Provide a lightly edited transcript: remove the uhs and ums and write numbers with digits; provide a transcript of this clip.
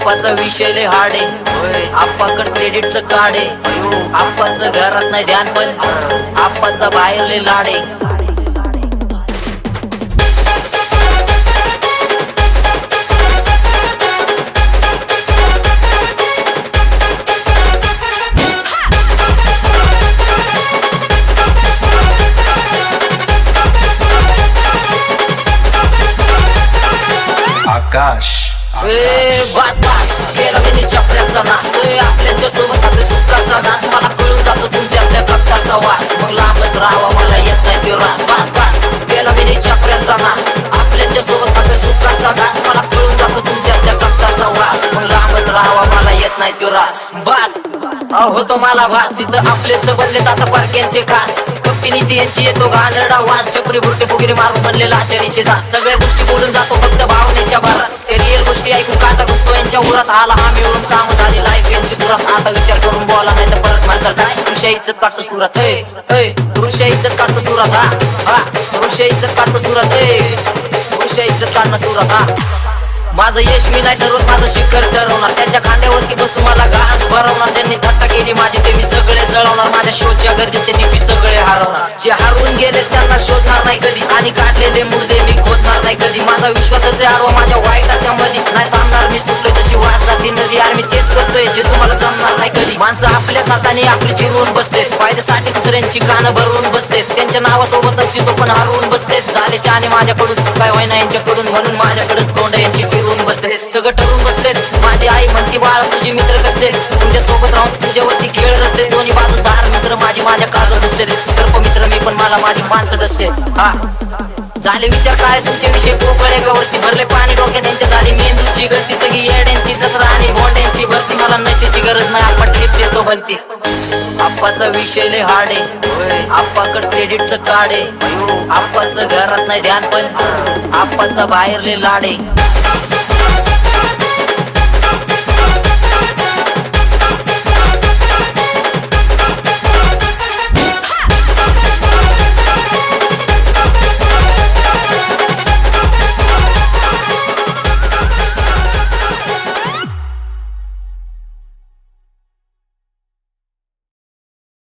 आप्पाचा विषय लय हार्ड आहे, आप्पाकड क्रेडिटचं कार्ड आहे, आप्पाचं घरात नाही ध्यान पण आप्पाचा बाहेर लय लाड आहे. आकाश बास बास केला मी चपऱ्याचा नाश, आपल्याच्या सोबत आपल्या सुखाचा नाश. मला कळून जातो तुमच्या आपल्या कप्ताचा वास, मग लांबच राहावा मला येत नाही तो रास. बास बास केला मी चपऱ्याचा नाश, आपल्याच्या सोबत आपल्या सुखाचा नाश. मला कळून जातो तुमच्या आपल्या कप्ताचा वास, मग लांबच राहावा मला येत नाही तो रास. बास होतो मला भास, इथं आपलेच बनलेत आता पारख्यांचे खास. कप्तीनी त्यांची येतो घाणेरडा वास, छपरी बुरटे फुगिरी मारून बनलेला आचारीचे दास. सगळ्या गोष्टी बोलून जातो फक्त भावनेच्या भरात, ते रिअल गोष्टी ऐकून काटा घुसतो यांच्या उरात. आला हा मिळून काम झाली लाईफ यांची दुरात. आता विचार करून बोला नाही तर परत माणसाल काय ऋषा इज्जत काढतो सुरात. ऋषा इज्जत काढतो सुरात. हा ऋषा इज्जत काढतो सुरात. ऋषा इज्जत काढणं सुरात. हा माझं यश मी नाही ठरवत, माझं शिखर ठरवणार. त्याच्या खांद्यावरती बसून मला घास भरवणार. ज्यांनी थट्टा केली माझी ते मी सगळे जळवणार. माझ्या शोधच्या गर्दीत त्यांनी मी सगळे हरवणार. जे हरवून गेले त्यांना शोधणार नाही कधी, आणि काढलेले मुर्दे मी खोदणार नाही कधी. माझा विश्वासाचे आडवा माझ्या वाईटाच्या मध्ये नाही थांबणार. मी सुटलोय तशी वाट जाती नदी, यार मी तेच करतोय जे तुम्हाला जमणार नाही कधी. माणसं आपल्याच हाताने आपली चिरवून बसतेत, फायद्यासाठी दुसऱ्यांची कानं भरवून बसतेत. त्यांच्या नावासोबत असतील तो पण हरवून बसतेत. झाले शहाणे माझ्याकडून काय होईना यांच्याकडून, म्हणून माझ्याकडेच तोंड यांची फिरवून बसलेत. सगळं ठरवून बसलेत. माझी आई म्हणती बाळा तुझी मित्र कसले, तुझ्या सोबत राहून तुझ्यावरती खेळ रचले. दोन्ही बाजू दार मित्र माझी माझ्या काजळ डसले. सर्प मित्र मी पण मला माझी माणसं डसले. हा झाले विचार काय तुमचे विषय पोकळे गवरती, भरले पाणी डोक्यात त्यांच्या. झाली मेंदूची गती सगळी येड्यांची जत्रा आणि भोंड्यांची भरती. मला नशेची गरज नाही, आपण ट्रिप देतो बनती. आप्पाचा विषय लय हार्ड आहे, आप्पाकड क्रेडिटचं कार्ड आहे, आप्पाचं घरात नाही ध्यान पण आप्पाचा बाहेर लय लाड आहे.